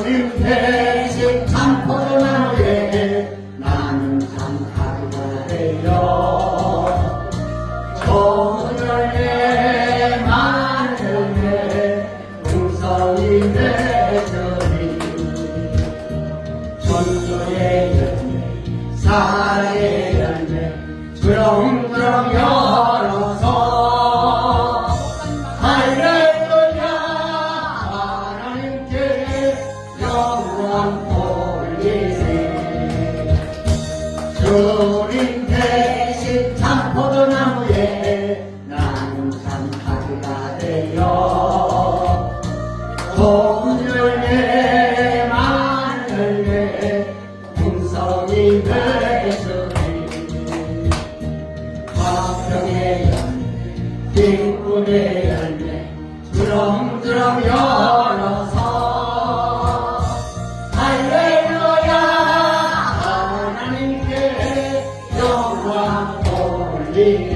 주님 대신 참 포도나무에 나는 참 가지가 되어 좋은 열매 많은 열매 풍성이 맺으리 전도의 열매 사랑의 열매 주렁주렁 열어서 할렐루야 하나님께 영광 돌리세 주님 대신 참 포도나무에 나는 참 가지가 되어 좋은 열매 많은 열매 풍성이 맺으리 화평의 열매 기쁨의 열매 주렁주렁 열어서 할렐루야 하나님께 영광 돌리리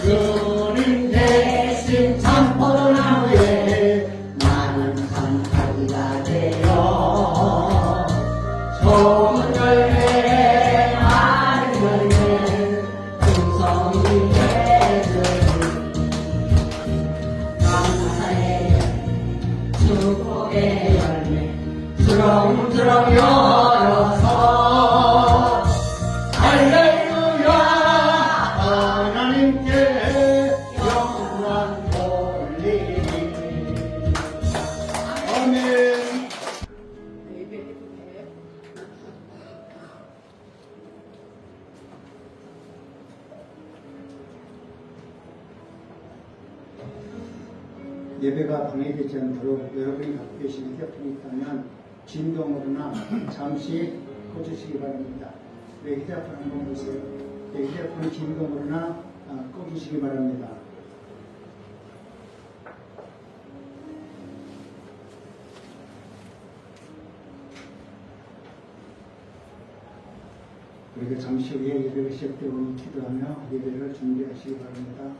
주님 대신 참 포도나무에 나는 참 가지가 되어 좋은 열매 많은 열매 풍성이 맺으리 감사의 열매 축복의 열매 주렁주렁 열어서 할렐루야 하나님께 영광 돌리리 아멘. 예배가 방해되지 않도록 여러분이 갖고 계신 휴대폰이 있다면 진동으로나 잠시 꺼주시기 바랍니다. 내 휴대폰 한번 보세요. 내 휴대폰 진동으로나 꺼주시기 바랍니다. 우리가 잠시 후에 예배가 시작되고 기도하며 예배를 준비하시기 바랍니다.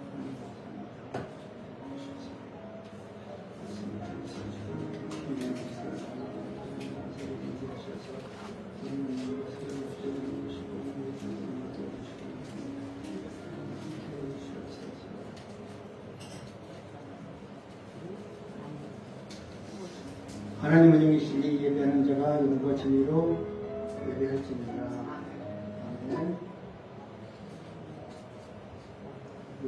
하나님은 영이시니 예배하는 자가 영과 진리로 예배할지니라. 아멘.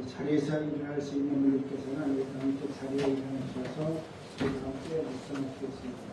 자리에서 일어날 수 있는 분들께서는 여기 한쪽 자리에 일어나셔서 저희가 함께 묵상 하겠습니다.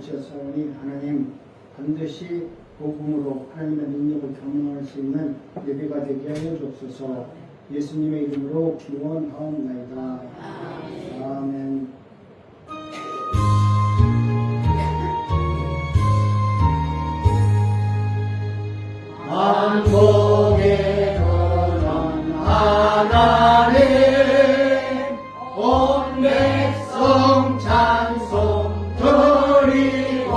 주셨사오니 하나님 반드시 복음으로 하나님의 능력을 경험할 수 있는 예배가 되게 하여 주옵소서. 예수님의 이름으로 기원하옵나이다. 아멘. 만국의 근원 하나님 온 백성 찬송 드리고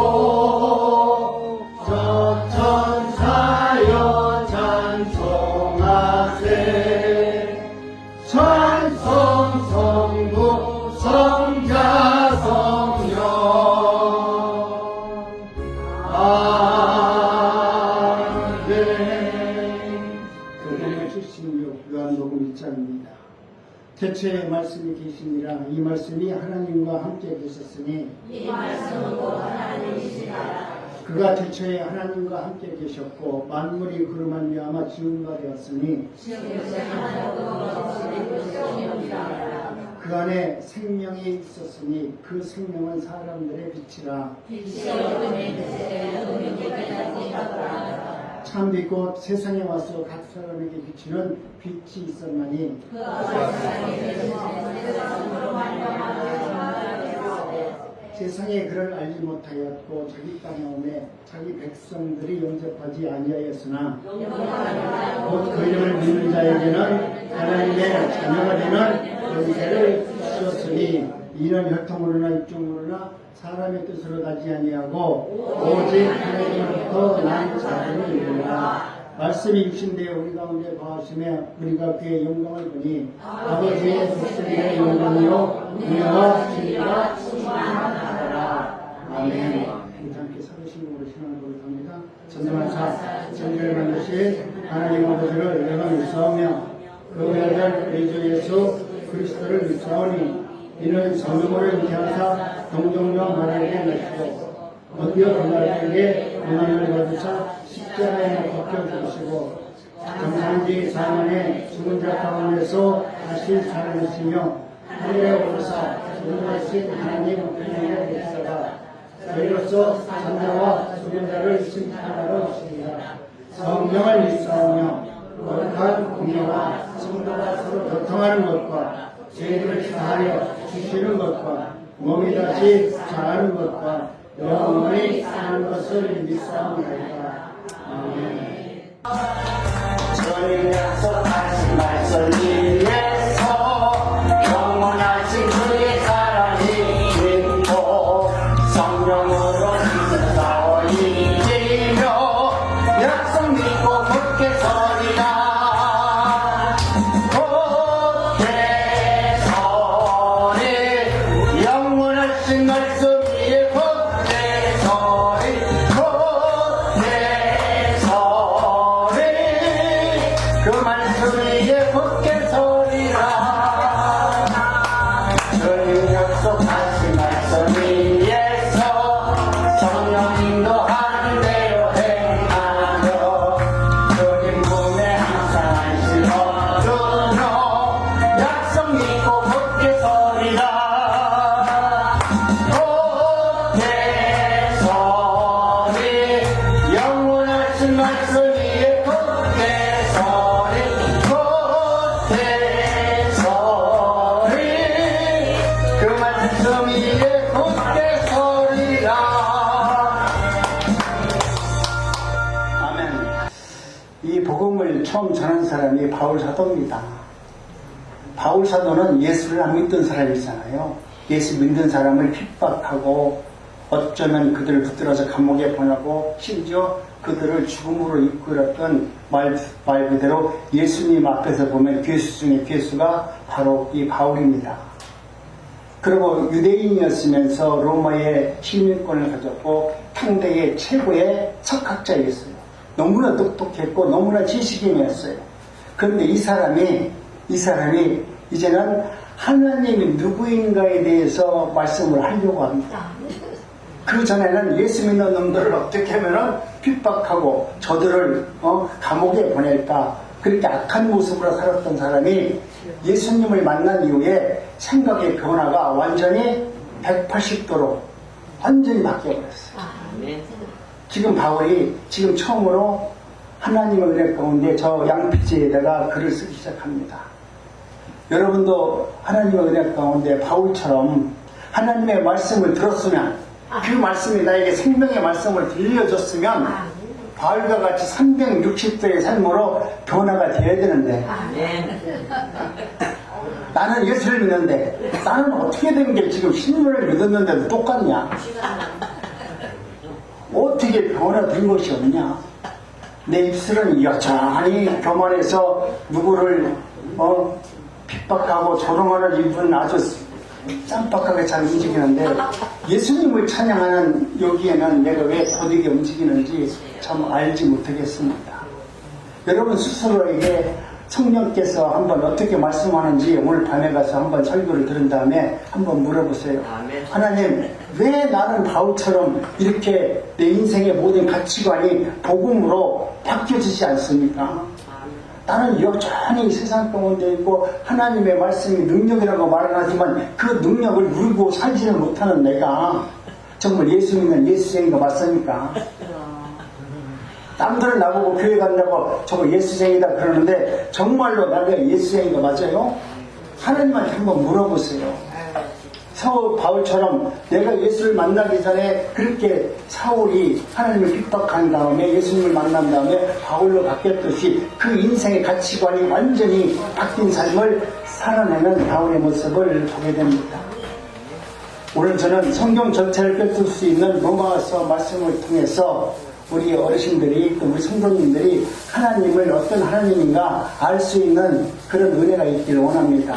저 천사여 찬송하세 찬송 성부 성자 성령 그분의 76 요한복음 1장입니다. 태초에 말씀이 계시니라. 이 말씀이 하나님과 함께 계셨으니 이 말씀은 곧 하나님이시라. 그가 태초에 하나님과 함께 계셨고 만물이 그로 말미암아 지은 바 되었으니 그 안에 생명이 있었으니 그 생명은 사람들의 빛이라. 참 빛 곧 세상에 와서 각 사람에게 비추는 빛이 있었나니 세상에 그를 알지 못하였고 자기 땅에 오매 자기 백성들이 영접하지 아니하였으나 곧 그 이름을 믿는 자에게는 하나님의 자녀가 되는 권세를 주셨으니 이는 혈통으로나 육종으로나 사람의 뜻으로 나지 아니하고 오직 하나님으로부터 난 자들이니라. 말씀이 육신되어 우리 가운데 거하시며 우리가 그의 영광을 보니 아버지의 독생의 영광이요 은혜와 진리가 충만하더라. 아멘. 우리 함께 사도신경으로 신앙을 고백합니다. 전능하사 천지를 만드신 하나님 아버지를 내가 믿사오며 그 외아들 우리 주 예수 그리스도를 믿사오니 이는 성령으로 잉태하사 동정령 하나님께 나시고 어디어 그날에게 고난을 받으사 십자가에 박혀 죽으시고 장사한지 4년에 죽은 자 가운데서 다시 살아나시며 하늘에 오르사 전능하신 하나님 은혜의 역사가 저희로서 산자와 죽은 자를 심판하러 오시리라. 성령을 믿사오며 거룩한 공예와 성도가 서로 교통하는 것과 죄를 사하여 주시는 것과 몸이 다시 자라는 것과 영원히 사는 것을 믿사옵나이다. 아멘. 주님 약속하신 말씀 위에서 영원하신 그의 사랑이 있고 성령으로 싸워 이기며 약속 믿고 굳게 서리라. 굳게 서리 영원하신 말씀 위에 굳게 서리 굳게 서리 그 말씀 위에 굳게 서리라. 주님 약속하신 말씀 위에서 성령 인도하는 대로 행하며 주님 품에 항상 안심 얻으며 약속 믿고 굳게 서리라. 굳게 서리 영원하신 말씀 위에 굳게 서리 굳게 서리 그 말씀 위에 굳게 서리라. 아멘. 이 복음을 처음 전한 사람이 바울 사도입니다. 바울 사도는 예수를 안 믿던 사람이잖아요. 예수 믿는 사람을 핍박하고 어쩌면 그들을 붙들어서 감옥에 보내고 심지어 그들을 죽음으로 이끌었던 말 그대로 예수님 앞에서 보면 괴수 중에 괴수가 바로 이 바울입니다. 그리고 유대인이었으면서 로마의 시민권을 가졌고 당대의 최고의 석학자였어요. 너무나 똑똑했고 너무나 지식인이었어요. 그런데 이 사람이 이제는 하나님이 누구인가에 대해서 말씀을 하려고 합니다. 그 전에는 예수 믿는 놈들을 어떻게 하면은 핍박하고 저들을 감옥에 보낼까 그렇게 악한 모습으로 살았던 사람이 예수님을 만난 이후에 생각의 변화가 완전히 180도로 완전히 바뀌어버렸어요. 지금 바울이 지금 처음으로 하나님의 은혜 가운데 저 양피지에다가 글을 쓰기 시작합니다. 여러분도 하나님의 은혜 가운데 바울처럼 하나님의 말씀을 들었으면 그 말씀이 나에게 생명의 말씀을 들려줬으면 바울과 같이 360도의 삶으로 변화가 되어야 되는데 나는 예수를 믿는데 나는 어떻게 된 게 지금 신문을 믿었는데도 똑같냐? 어떻게 변화된 것이 없냐? 내 입술은 여전히 교만해서 누구를 핍박하고 조롱하는 입은 아주 쌈박하게 잘 움직이는데 예수님을 찬양하는 여기에는 내가 왜 고되게 움직이는지 참 알지 못하겠습니다. 여러분 스스로에게 성령께서 한번 어떻게 말씀하는지 오늘 밤에 가서 한번 설교를 들은 다음에 한번 물어보세요. 하나님, 왜 나는 바울처럼 이렇게 내 인생의 모든 가치관이 복음으로 바뀌어지지 않습니까? 나는 여전히 세상 가운데 있고 하나님의 말씀이 능력이라고 말은 하지만 그 능력을 누리고 살지는 못하는 내가 정말 예수 믿는 예수쟁이가 맞습니까? 남들은 나보고 교회 간다고 저거 예수쟁이다 그러는데 정말로 나가 예수쟁이가 맞아요? 하나님한테 한번 물어보세요. 사울 바울처럼 내가 예수를 만나기 전에 그렇게 사울이 하나님을 핍박한 다음에 예수님을 만난 다음에 바울로 바뀌었듯이 그 인생의 가치관이 완전히 바뀐 삶을 살아내는 바울의 모습을 보게 됩니다. 오늘 저는 성경 전체를 꿰뚫을 수 있는 로마서 말씀을 통해서 우리 어르신들이 또 우리 성도님들이 하나님을 어떤 하나님인가 알 수 있는 그런 은혜가 있기를 원합니다.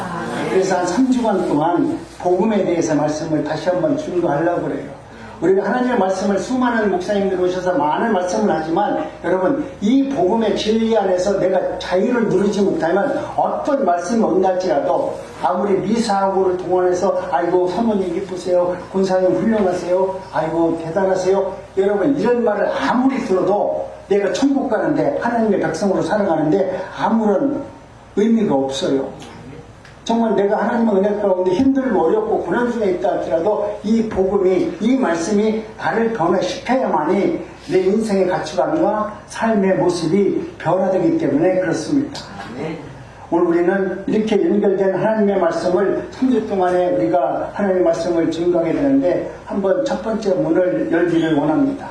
그래서 한 3주간 동안 복음에 대해서 말씀을 다시 한번 증거하려고 그래요. 우리가 하나님의 말씀을 수많은 목사님들 오셔서 많은 말씀을 하지만 여러분 이 복음의 진리 안에서 내가 자유를 누리지 못하면 어떤 말씀이 온달지라도 아무리 미사하고를 동원해서 아이고 사모님 이쁘세요, 권사님 훌륭하세요, 아이고 대단하세요, 여러분 이런 말을 아무리 들어도 내가 천국 가는데 하나님의 백성으로 살아가는데 아무런 의미가 없어요. 정말 내가 하나님의 은혜 가운데 힘들고 어렵고 고난 중에 있다 할지라도 이 복음이, 이 말씀이 나를 변화시켜야만이 내 인생의 가치관과 삶의 모습이 변화되기 때문에 그렇습니다. 오늘 우리는 이렇게 연결된 하나님의 말씀을 3주 동안에 우리가 하나님의 말씀을 증거하게 되는데 한번 첫 번째 문을 열기를 원합니다.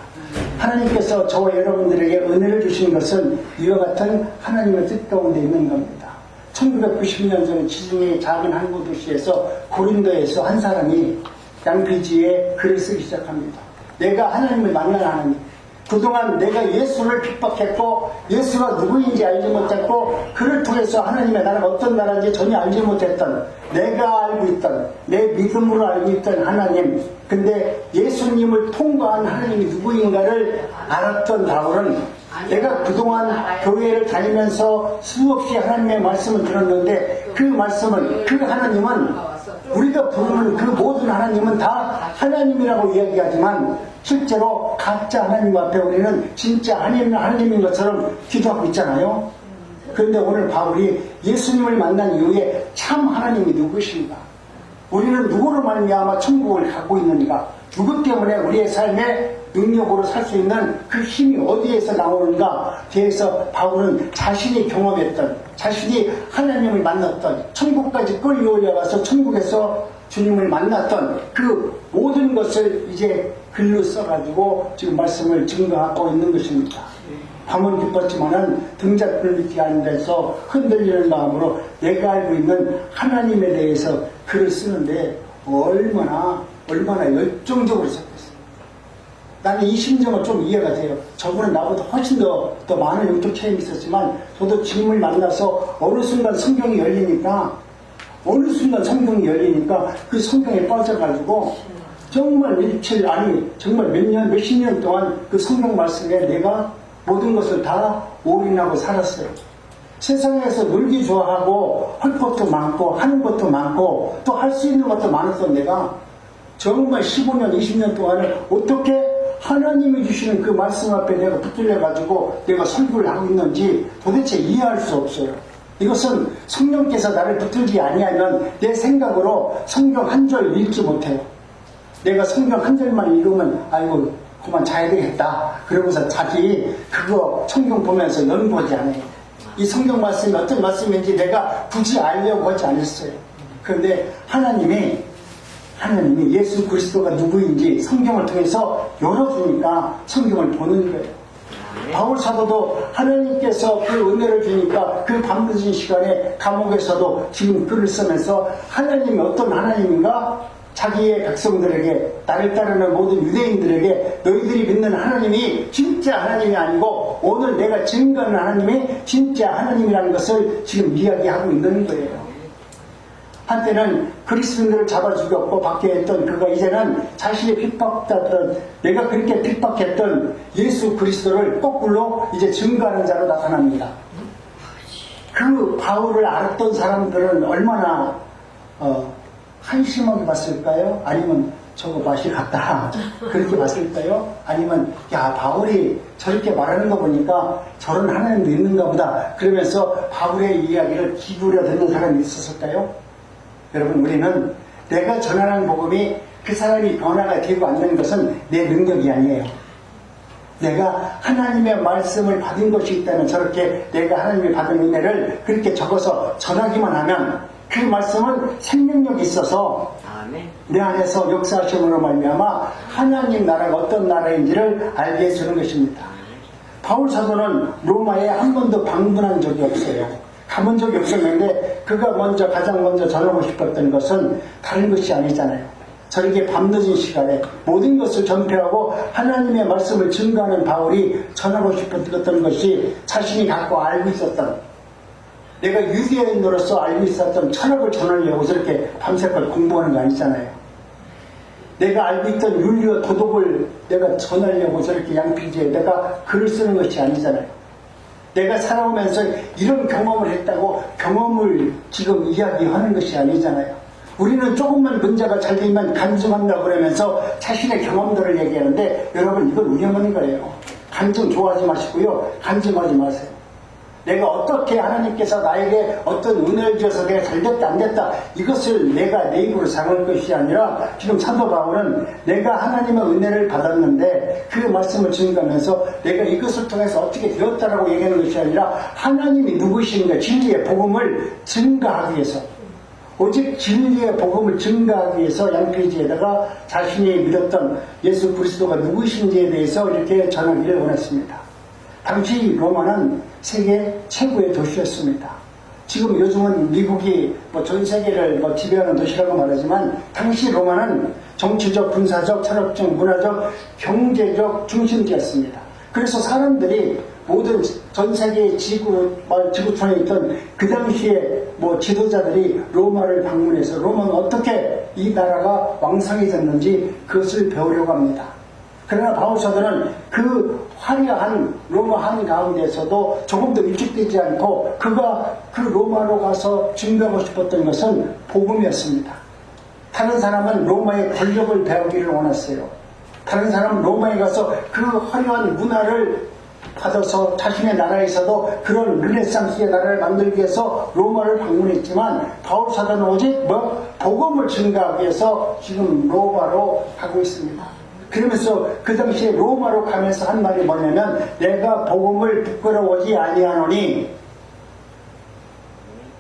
하나님께서 저와 여러분들에게 은혜를 주신 것은 이와 같은 하나님의 뜻 가운데 있는 겁니다. 1990년 전에 지중해 작은 항구 도시에서 고린도에서 한 사람이 양피지에 글을 쓰기 시작합니다. 내가 하나님을 만나는 하나님. 그동안 내가 예수를 핍박했고 예수가 누구인지 알지 못했고 그를 통해서 하나님의 나라가 어떤 나라인지 전혀 알지 못했던 내가 알고 있던 내 믿음으로 알고 있던 하나님, 근데 예수님을 통과한 하나님이 누구인가를 알았던 바울은 내가 그동안 교회를 다니면서 수없이 하나님의 말씀을 들었는데 그 말씀은, 그 하나님은 우리가 부르는 그 모든 하나님은 다 하나님이라고 이야기하지만 실제로 가짜 하나님 앞에 우리는 진짜 하나님인 것처럼 기도하고 있잖아요. 그런데 오늘 바울이 예수님을 만난 이후에 참 하나님이 누구신가, 우리는 누구로 말미암아 천국을 갖고 있는가, 누구 때문에 우리의 삶에 능력으로 살 수 있는 그 힘이 어디에서 나오는가 대해서 바울은 자신이 경험했던, 자신이 하나님을 만났던, 천국까지 끌려올려가서 천국에서 주님을 만났던 그 모든 것을 이제 글로 써가지고 지금 말씀을 증거하고 있는 것입니다. 밤은 기뻤지만은 등잔불 밑에 앉아서 흔들리는 마음으로 내가 알고 있는 하나님에 대해서 글을 쓰는데 얼마나 열정적으로 썼겠어요. 나는 이 심정은 좀 이해가 돼요. 저분은 나보다 훨씬 더 많은 영적 체험이 있었지만 저도 주님을 만나서 어느 순간 성경이 열리니까 그 성경에 빠져가지고 정말 며칠, 아니 정말 몇십 년 동안 그 성경 말씀에 내가 모든 것을 다 올인하고 살았어요. 세상에서 놀기 좋아하고 할 것도 많고 하는 것도 많고 또 할 수 있는 것도 많았던 내가 정말 15년 20년 동안을 어떻게 하나님이 주시는 그 말씀 앞에 내가 붙들려 가지고 내가 설교를 하고 있는지 도대체 이해할 수 없어요. 이것은 성령께서 나를 붙들지 아니하면 내 생각으로 성경 한 절 읽지 못해요. 내가 성경 한 절만 읽으면 아이고 그만 자야 되겠다 그러고서 자기 그거 성경 보면서 연구하지 않아요. 이 성경 말씀이 어떤 말씀인지 내가 굳이 알려고 하지 않았어요. 그런데 하나님이 예수 그리스도가 누구인지 성경을 통해서 열어주니까 성경을 보는 거예요. 바울 사도도 하나님께서 그 은혜를 주니까 그 밤늦은 시간에 감옥에서도 지금 글을 쓰면서 하나님이 어떤 하나님인가, 자기의 백성들에게, 나를 따르는 모든 유대인들에게 너희들이 믿는 하나님이 진짜 하나님이 아니고 오늘 내가 증거하는 하나님이 진짜 하나님이라는 것을 지금 이야기하고 있는 거예요. 한때는 그리스도인들을 잡아 죽였고 받게 했던 그가 이제는 자신의 핍박자던, 내가 그렇게 핍박했던 예수 그리스도를 거꾸로 이제 증거하는 자로 나타납니다. 그 바울을 알았던 사람들은 얼마나 한심하게 봤을까요? 아니면 저거 맛이 같다 그렇게 봤을까요? 아니면 야 바울이 저렇게 말하는 거 보니까 저런 하나님도 있는가 보다 그러면서 바울의 이야기를 기울여 듣는 사람이 있었을까요? 여러분, 우리는 내가 전하는 복음이 그 사람이 변화가 되고 않는 것은 내 능력이 아니에요. 내가 하나님의 말씀을 받은 것이 있다면 저렇게 내가 하나님의 받은 은혜를 그렇게 적어서 전하기만 하면 그 말씀은 생명력이 있어서 아멘. 내 안에서 역사하심으로 말미암아 하나님 나라가 어떤 나라인지를 알게 해주는 것입니다. 바울 사도는 로마에 한 번도 방문한 적이 없어요. 가본 적이 없었는데 그가 가장 먼저 전하고 싶었던 것은 다른 것이 아니잖아요. 저렇게 밤늦은 시간에 모든 것을 전폐하고 하나님의 말씀을 증거하는 바울이 전하고 싶었던 것이 자신이 갖고 알고 있었던, 내가 유대인으로서 알고 있었던 철학을 전하려고 저렇게 밤새걸 공부하는 거 아니잖아요. 내가 알고 있던 윤리와 도덕을 내가 전하려고 저렇게 양피지에 내가 글을 쓰는 것이 아니잖아요. 내가 살아오면서 이런 경험을 했다고 경험을 지금 이야기하는 것이 아니잖아요. 우리는 조금만 문제가 잘 되면 간증한다고 그러면서 자신의 경험들을 얘기하는데, 여러분 이건 위험한 거예요. 간증 좋아하지 마시고요. 간증하지 마세요. 내가 어떻게 하나님께서 나에게 어떤 은혜를 주셔서 내가 잘됐다 안 됐다 이것을 내가 내 입으로 상할 것이 아니라, 지금 사도 바울은 내가 하나님의 은혜를 받았는데 그 말씀을 증거하면서 내가 이것을 통해서 어떻게 되었다라고 얘기하는 것이 아니라 하나님이 누구신가, 진리의 복음을 증거하기 위해서, 오직 진리의 복음을 증거하기 위해서 양페이지에다가 자신이 믿었던 예수 그리스도가 누구신지에 대해서 이렇게 전하기를 원했습니다. 당시 로마는 세계 최고의 도시였습니다. 지금 요즘은 미국이 전 세계를 지배하는 도시라고 말하지만, 당시 로마는 정치적, 군사적, 철학적, 문화적, 경제적 중심지였습니다. 그래서 사람들이 모든 전 세계 지구촌에 있던 그 당시에 지도자들이 로마를 방문해서 로마는 어떻게 이 나라가 왕성해졌는지 그것을 배우려고 합니다. 그러나 바울 사도는 그 화려한 로마 한가운데에서도 조금도 위축되지 않고 그가 그 로마로 가서 증거하고 싶었던 것은 복음이었습니다. 다른 사람은 로마의 권력을 배우기를 원했어요. 다른 사람은 로마에 가서 그 화려한 문화를 받아서 자신의 나라에서도 그런 르네상스의 나라를 만들기 위해서 로마를 방문했지만, 바울 사도는 오직 복음을 증거하기 위해서 지금 로마로 가고 있습니다. 그러면서 그 당시에 로마로 가면서 한 말이 뭐냐면, 내가 복음을 부끄러워하지 아니하노니,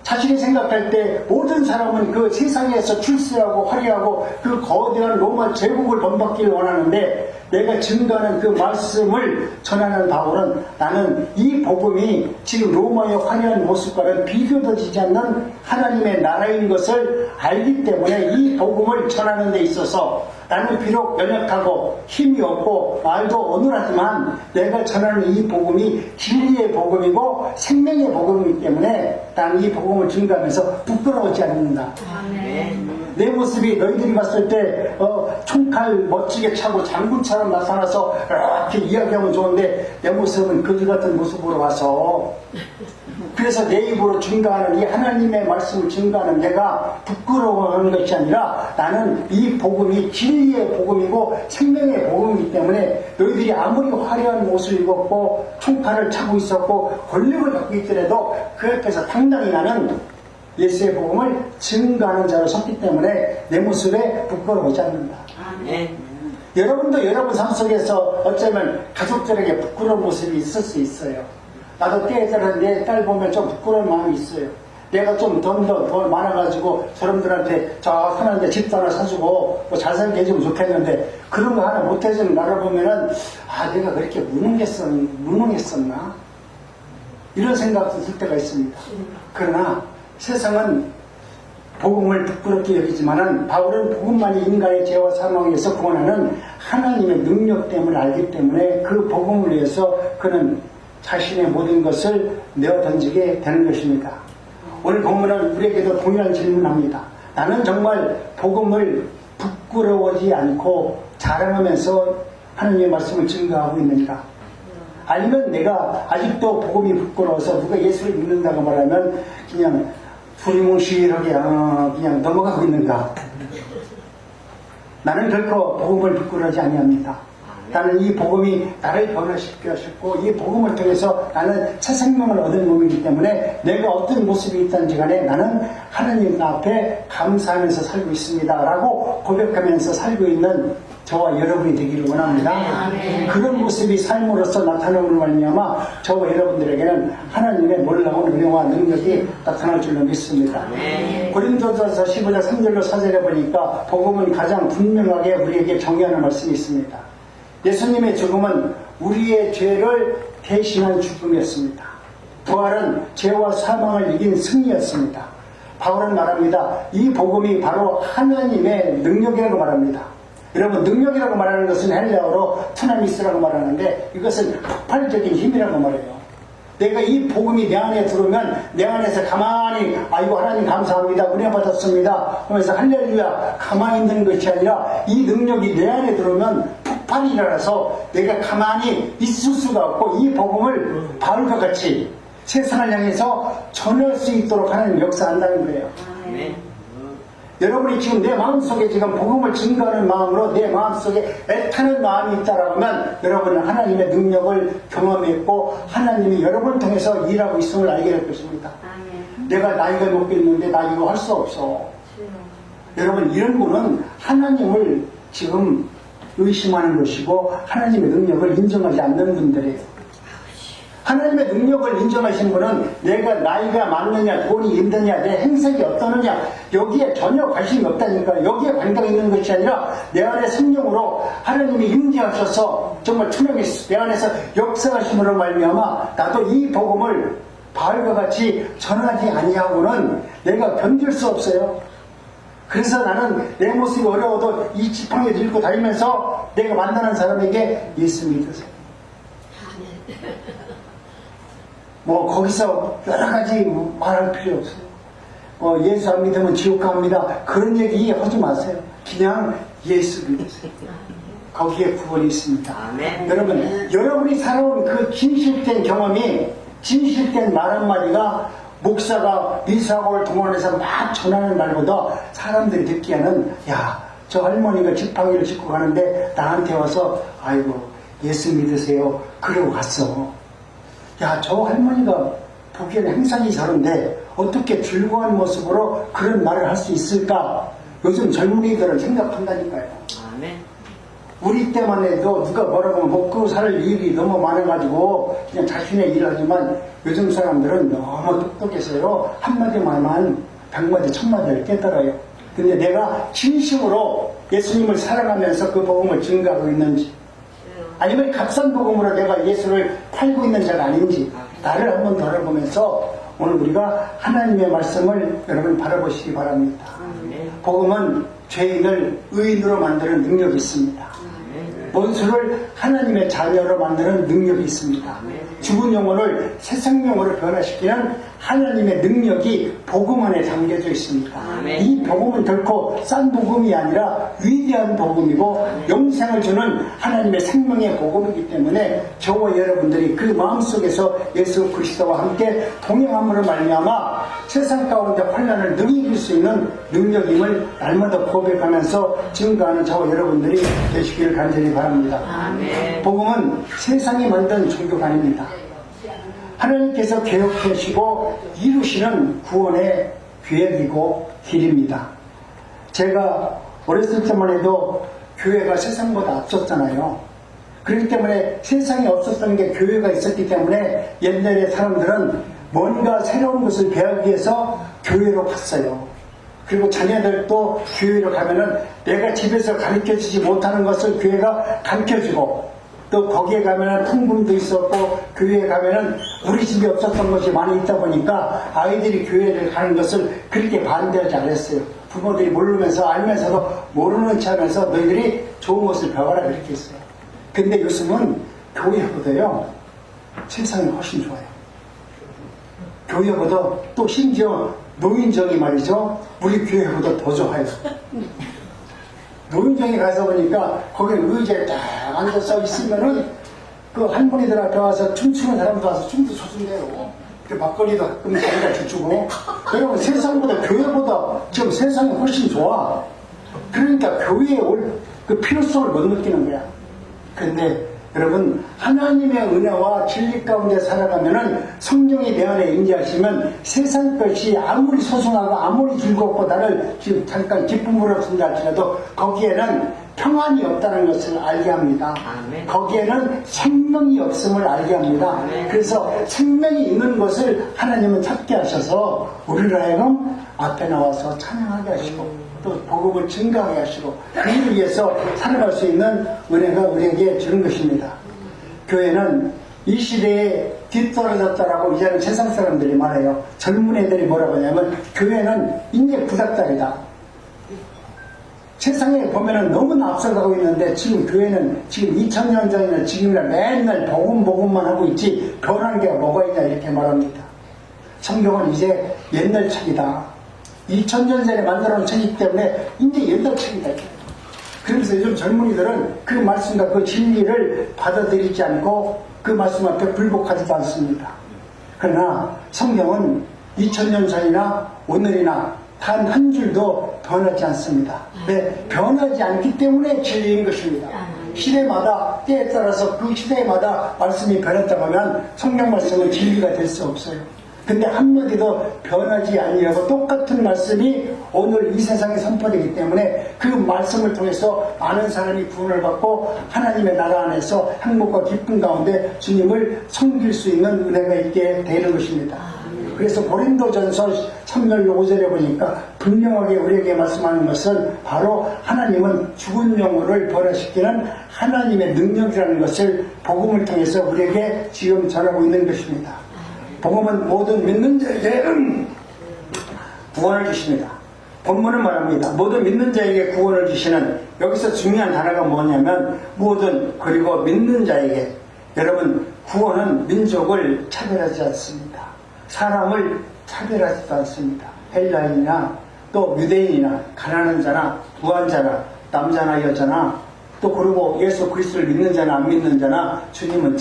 자신이 생각할 때 모든 사람은 그 세상에서 출세하고 화려하고 그 거대한 로마 제국을 본받기를 원하는데, 내가 증거하는 그 말씀을 전하는 바울은, 나는 이 복음이 지금 로마의 화려한 모습과는 비교도 되지 않는 하나님의 나라인 것을 알기 때문에 이 복음을 전하는 데 있어서 나는 비록 연약하고 힘이 없고 말도 어눌하지만 내가 전하는 이 복음이 진리의 복음이고 생명의 복음이기 때문에 나는 이 복음을 증거하면서 부끄러워하지 않는다. 아멘. 내 모습이 너희들이 봤을 때 총칼 멋지게 차고 장군처럼 나타나서 이렇게 이야기하면 좋은데, 내 모습은 그들 같은 모습으로 와서, 그래서 내 입으로 증거하는 이 하나님의 말씀을 증거하는 내가 부끄러워하는 것이 아니라, 나는 이 복음이 진리의 복음이고 생명의 복음이기 때문에 너희들이 아무리 화려한 옷을 입었고 총칼을 차고 있었고 권력을 갖고 있더라도 그 앞에서 당당히 나는 예수의 복음을 증거하는 자로 섰기 때문에 내 모습에 부끄러워하지 않는다. 아멘. 여러분도 여러분 삶 속에서 어쩌면 가족들에게 부끄러운 모습이 있을 수 있어요. 나도 때에 따라 내 딸 보면 좀 부끄러운 마음이 있어요. 내가 좀 돈 많아가지고 사람들한테 저 사는데 집도 하나 사주고 잘 살게 해주면 좋겠는데, 그런 거 하나 못해주는 나를 보면은, 내가 그렇게 무능했었나? 이런 생각도 들 때가 있습니다. 그러나 세상은 복음을 부끄럽게 여기지만은, 바울은 복음만이 인간의 죄와 사망에서 구원하는 하나님의 능력됨을 알기 때문에 그 복음을 위해서 그는 자신의 모든 것을 내어 던지게 되는 것입니다. 오늘 본문은 우리에게도 동일한 질문합니다. 나는 정말 복음을 부끄러워하지 않고 자랑하면서 하나님의 말씀을 증거하고 있는가? 아니면 내가 아직도 복음이 부끄러워서 누가 예수를 믿는다고 말하면 그냥 두리뭉실하게 그냥 넘어가고 있는가? 나는 결코 복음을 부끄러워하지 아니합니다. 나는 이 복음이 나를 변화시켜 하셨고, 이 복음을 통해서 나는 새 생명을 얻은 놈이기 때문에 내가 어떤 모습이 있든지 간에 나는 하나님 앞에 감사하면서 살고 있습니다 라고 고백하면서 살고 있는 저와 여러분이 되기를 원합니다. 아멘. 그런 모습이 삶으로서 나타남을 말미암아 저와 여러분들에게는 하나님의 놀라운 은혜와 능력이 나타날 줄로 믿습니다. 아멘. 고린도전서 15장 3절로 4절에 보니까 복음은 가장 분명하게 우리에게 정의하는 말씀이 있습니다. 예수님의 죽음은 우리의 죄를 대신한 죽음이었습니다. 부활은 죄와 사망을 이긴 승리였습니다. 바울은 말합니다. 이 복음이 바로 하나님의 능력이라고 말합니다. 여러분, 능력이라고 말하는 것은 헬라어로 투나미스라고 말하는데 이것은 폭발적인 힘이라고 말해요. 내가 이 복음이 내 안에 들어오면 내 안에서 가만히 아이고 하나님 감사합니다, 은혜 받았습니다 하면서 할렐루야 가만히 있는 것이 아니라 이 능력이 내 안에 들어오면 폭발이 일어나서 내가 가만히 있을 수가 없고 이 복음을 바울과 같이 세상을 향해서 전할 수 있도록 하나님 역사한다는 거예요. 아멘. 여러분이 지금 내 마음속에 지금 복음을 증거하는 마음으로 내 마음속에 애타는 마음이 있다라고 하면 여러분은 하나님의 능력을 경험했고 하나님이 여러분을 통해서 일하고 있음을 알게 될 것입니다. 아멘. 내가 나이가 먹겠는데 나 이거 할 수 없어. 여러분, 이런 분은 하나님을 지금 의심하는 것이고 하나님의 능력을 인정하지 않는 분들이에요. 하나님의 능력을 인정하신 분은 내가 나이가 많느냐 돈이 있느냐 내 행색이 어떠느냐 여기에 전혀 관심이 없다니까. 여기에 관계가 있는 것이 아니라 내 안에 성령으로 하나님이 임재하셔서 정말 투명히 내 안에서 역사하심으로 말미암아 나도 이 복음을 바울과 같이 전하지 아니하고는 내가 견딜 수 없어요. 그래서 나는 내 모습이 어려워도 이 지팡이 들고 다니면서 내가 만나는 사람에게 예수 믿으세요. 뭐 거기서 여러 가지 말할 필요 없어요. 예수 안 믿으면 지옥 갑니다. 그런 얘기 하지 마세요. 그냥 예수 믿으세요. 거기에 구원이 있습니다. 아멘. 여러분, 여러분이 살아온 그 진실된 경험이, 진실된 말 한마디가 목사가 미사고를 동원해서 막 전하는 말보다 사람들이 듣기에는 야, 저 할머니가 지팡이를 짚고 가는데 나한테 와서 아이고 예수 믿으세요 그러고 갔어. 야, 저 할머니가 보기에는 행상이 저런데 어떻게 즐거운 모습으로 그런 말을 할 수 있을까? 요즘 젊은이들은 생각한다니까요. 아멘. 우리 때만 해도 누가 뭐라고 하면 먹고 살 일이 너무 많아가지고 그냥 자신의 일을 하지만 요즘 사람들은 너무 똑똑해서요. 한마디 말만 100마디 1000마디를 깨달아요. 근데 내가 진심으로 예수님을 사랑하면서 그 복음을 증거하고 있는지 아니면 값싼 복음으로 내가 예수를 팔고 있는 자가 아닌지 나를 한번 돌아보면서 오늘 우리가 하나님의 말씀을 여러분 바라보시기 바랍니다. 복음은 죄인을 의인으로 만드는 능력이 있습니다. 원수를 하나님의 자녀로 만드는 능력이 있습니다. 죽은 영혼을 새 생명으로 변화시키는 하나님의 능력이 복음 안에 담겨져 있습니다. 이 복음은 결코 싼 복음이 아니라 위대한 복음이고 영생을 주는 하나님의 생명의 복음이기 때문에 저와 여러분들이 그 마음속에서 예수 그리스도와 함께 동행함으로 말미암아 세상 가운데 환난을 능히 이길 수 있는 능력임을 날마다 고백하면서 증거하는 저와 여러분들이 되시기를 간절히 바랍니다. 아멘. 복음은 세상이 만든 종교가 아닙니다. 하나님께서 계획하시고 이루시는 구원의 계획이고 길입니다. 제가 어렸을 때만 해도 교회가 세상보다 앞섰잖아요. 그렇기 때문에 세상에 없었던 게 교회가 있었기 때문에 옛날에 사람들은 뭔가 새로운 것을 배우기 위해서 교회로 갔어요. 그리고 자녀들도 교회로 가면은 내가 집에서 가르쳐주지 못하는 것을 교회가 가르쳐주고 또 거기에 가면은 풍금도 있었고 교회에 가면은 우리 집에 없었던 것이 많이 있다 보니까 아이들이 교회를 가는 것을 그렇게 반대하지 않았어요. 부모들이 모르면서 알면서도 모르는 체 하면서 너희들이 좋은 것을 배워라 그렇게 했어요. 근데 요즘은 교회보다요 세상이 훨씬 좋아요. 교회보다 또 심지어 노인정이 말이죠 우리 교회보다 더 좋아요. 노인정에 가서 보니까 거기는 의자에 딱 앉아서 있으면은 그 할머니들 앞에 와서 춤추는 사람도 와서 춤도 춰준대요. 그 막걸리도 가끔 자기가 주고. 여러분 세상보다 교회보다 지금 세상이 훨씬 좋아. 그러니까 교회에 올 그 필요성을 못 느끼는 거야. 근데 여러분 하나님의 은혜와 진리 가운데 살아가면은 성령이 내 안에 임재하시면 세상 것이 아무리 소중하고 아무리 즐겁고 나를 지금 잠깐 기쁨으로 쓴다 할지라도 거기에는 평안이 없다는 것을 알게 합니다. 아멘. 거기에는 생명이 없음을 알게 합니다. 아멘. 그래서 생명이 있는 것을 하나님은 찾게 하셔서 우리를 하여금 앞에 나와서 찬양하게 하시고 또 복음을 증가하게 하시고 그를 위해서 살아갈 수 있는 은혜가 우리에게 주는 것입니다. 교회는 이 시대에 뒤떨어졌다라고 이제는 세상 사람들이 말해요. 젊은 애들이 뭐라고 하냐면 교회는 이제 구닥다리다. 세상에 보면은 너무나 앞서가고 있는데 지금 교회는 지금 2000년 전이나 지금이나 맨날 복음만 하고 있지 변한 게 뭐가 있냐 이렇게 말합니다. 성경은 이제 옛날 책이다. 2000년 전에 만들어 놓은 책이기 때문에 이제 옛날 책이다. 그러면서 요즘 젊은이들은 그 말씀과 그 진리를 받아들이지 않고 그 말씀 앞에 불복하지도 않습니다. 그러나 성경은 2000년 전이나 오늘이나 단 한 줄도 변하지 않습니다. 네, 변하지 않기 때문에 진리인 것입니다. 시대마다 때에 따라서 그 시대마다 말씀이 변했다고 하면 성경 말씀은 진리가 될 수 없어요. 근데 한마디도 변하지 아니하고 똑같은 말씀이 오늘 이 세상에 선포되기 때문에 그 말씀을 통해서 많은 사람이 구원을 받고 하나님의 나라 안에서 행복과 기쁨 가운데 주님을 섬길 수 있는 은혜가 있게 되는 것입니다. 그래서 고린도전서 3절 5절에 보니까 분명하게 우리에게 말씀하는 것은 바로 하나님은 죽은 영혼을 변화시키는 하나님의 능력이라는 것을 복음을 통해서 우리에게 지금 전하고 있는 것입니다. 복음은 모든 믿는 자에게 구원을 주십니다. 본문은 말합니다. 모든 믿는 자에게 구원을 주시는, 여기서 중요한 단어가 뭐냐면 모든, 그리고 믿는 자에게. 여러분, 구원은 민족을 차별하지 않습니다. 사람을 차별하지도 않습니다. 헬라인이나 또 유대인이나 가난한 자나 부한 자나 남자나 여자나 또 그리고 예수 그리스도를 믿는 자나 안 믿는 자나 주님은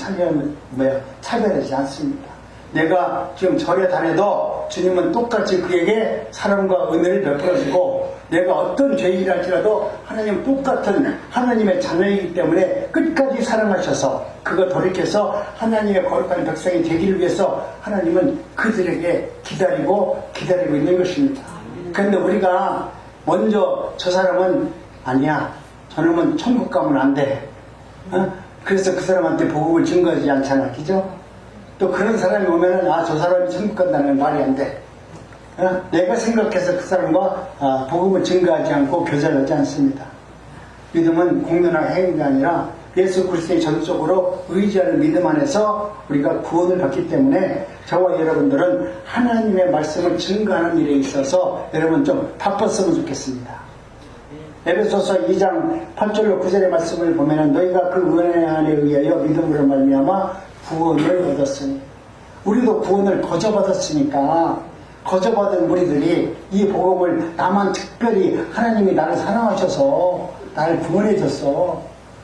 차별하지 않습니다. 내가 지금 절에 다녀도 주님은 똑같이 그에게 사랑과 은혜를 베풀어주고, 내가 어떤 죄인이랄지라도 하나님은 똑같은 하나님의 자녀이기 때문에 끝까지 사랑하셔서 그거 돌이켜서 하나님의 거룩한 백성이 되기를 위해서 하나님은 그들에게 기다리고 있는 것입니다. 그런데 우리가 먼저 저 사람은 아니야, 저놈은 천국 가면 안 돼, 그래서 그 사람한테 복음을 증거하지 않잖아, 그죠? 또 그런 사람이 오면은 저 사람이 천국 간다는 말이 안 돼. 내가 생각해서 그 사람과 복음을 증거하지 않고 교제하지 않습니다. 믿음은 공론한 행위가 아니라 예수 그리스도의 전적으로 의지하는 믿음 안에서 우리가 구원을 받기 때문에 저와 여러분들은 하나님의 말씀을 증거하는 일에 있어서 여러분 좀 바빴으면 좋겠습니다. 에베소서 2장 8절로 9절의 말씀을 보면은 너희가 그 은혜 안에 의하여 믿음으로 말미암아 구원을 얻었으니, 우리도 구원을 거저받았으니까 거저받은 우리들이 이 복음을 나만 특별히 하나님이 나를 사랑하셔서 나를 구원해줬어,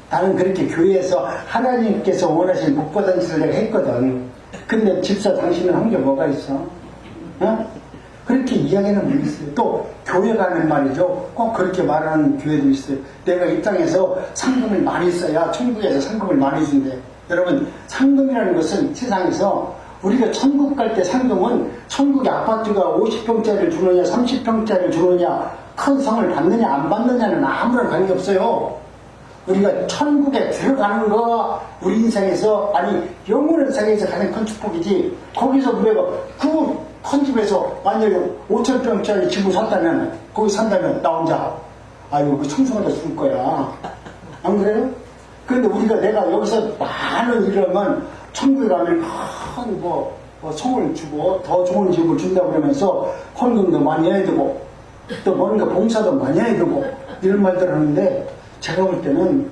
나는 그렇게 교회에서 하나님께서 원하신 복받은 짓을 내가 했거든. 근데 집사 당신은 한 게 뭐가 있어? 그렇게 이야기는 못 있어요. 또 교회 가는 말이죠. 꼭 그렇게 말하는 교회도 있어요. 내가 이 땅에서 상금을 많이 써야 천국에서 상금을 많이 준대. 여러분, 상금이라는 것은 세상에서 우리가 천국 갈 때 상금은 천국의 아파트가 50평짜리를 주느냐 30평짜리를 주느냐 큰 성을 받느냐 안 받느냐는 아무런 관계없어요. 우리가 천국에 들어가는 거 우리 인생에서, 아니 영원한 세계에서 가장 큰 축복이지. 거기서 우리가 그 큰 집에서 만약에 5,000평짜리 집을 샀다면, 거기 산다면 나 혼자 그 청소하다 죽을 거야. 안 그래요? 그런데 우리가 내가 여기서 많은 일을 하면 천국에 가면 큰 성을 주고 더 좋은 집을 준다고 그러면서 헌금도 많이 해야 되고 또 뭔가 봉사도 많이 해야 되고 이런 말들을 하는데, 제가 볼 때는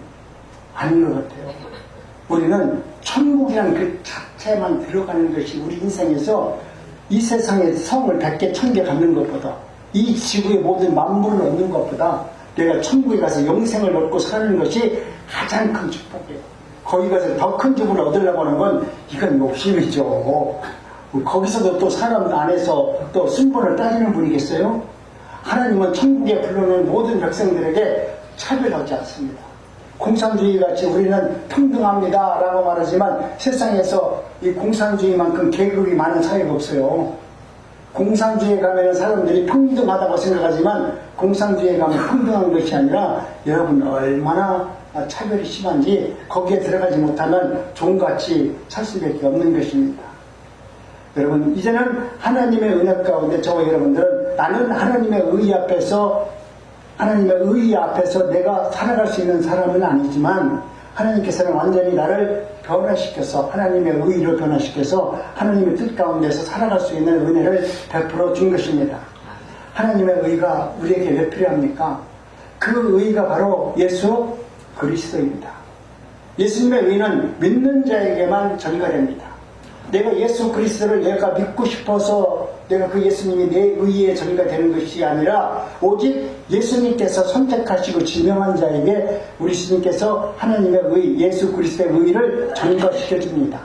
아닌 것 같아요. 우리는 천국이라는 그 자체만 들어가는 것이 우리 인생에서 이 세상에 성을 100개, 1000개 갖는 것보다, 이 지구의 모든 만물을 얻는 것보다 내가 천국에 가서 영생을 얻고 사는 것이 가장 큰 축복이에요. 거기 가서 더 큰 집을 얻으려고 하는 건 이건 욕심이죠. 거기서도 또 사람 안에서 또 순번을 따지는 분이겠어요? 하나님은 천국에 부르는 모든 백성들에게 차별하지 않습니다. 공산주의 같이 우리는 평등합니다 라고 말하지만 세상에서 이 공산주의만큼 계급이 많은 사회가 없어요. 공산주의에 가면 사람들이 평등하다고 생각하지만 공산주의에 가면 평등한 것이 아니라 여러분 얼마나 차별이 심한지 거기에 들어가지 못하면 종같이 찰 수밖에 없는 것입니다. 여러분 이제는 하나님의 은혜 가운데 저와 여러분들은 나는 하나님의 의 앞에서 내가 살아갈 수 있는 사람은 아니지만 하나님께서는 완전히 나를 변화시켜서 하나님의 의로 변화시켜서 하나님의 뜻 가운데서 살아갈 수 있는 은혜를 베풀어 준 것입니다. 하나님의 의가 우리에게 왜 필요합니까? 그 의가 바로 예수 그리스도입니다. 예수님의 의는 믿는 자에게만 전가됩니다. 내가 예수 그리스도를 내가 믿고 싶어서 내가 그 예수님이 내 의에 전가되는 것이 아니라 오직 예수님께서 선택하시고 지명한 자에게 우리 주님께서 하나님의 의, 예수 그리스도의 의를 전가시켜 줍니다.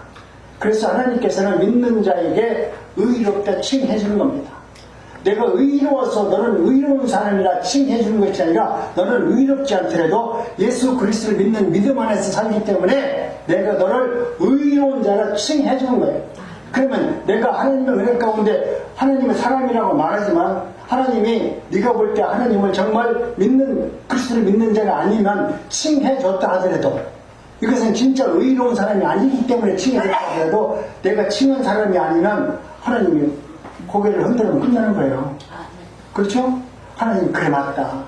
그래서 하나님께서는 믿는 자에게 의롭다 칭해 주는 겁니다. 내가 의로워서 너는 의로운 사람이라 칭해 주는 것이 아니라 너는 의롭지 않더라도 예수 그리스도를 믿는 믿음 안에서 살기 때문에 내가 너를 의로운 자라 칭해 주는 거예요. 그러면 내가 하나님의 은혜 가운데 하나님의 사람이라고 말하지만 하나님이 네가 볼 때 하나님을 정말 믿는 그리스도를 믿는 자가 아니면 칭해 줬다 하더라도 이것은 진짜 의로운 사람이 아니기 때문에 칭해 줬다 하더라도 내가 칭한 사람이 아니면 하나님이 고개를 흔들면 끝나는 거예요. 그렇죠? 하나님 그래 맞다.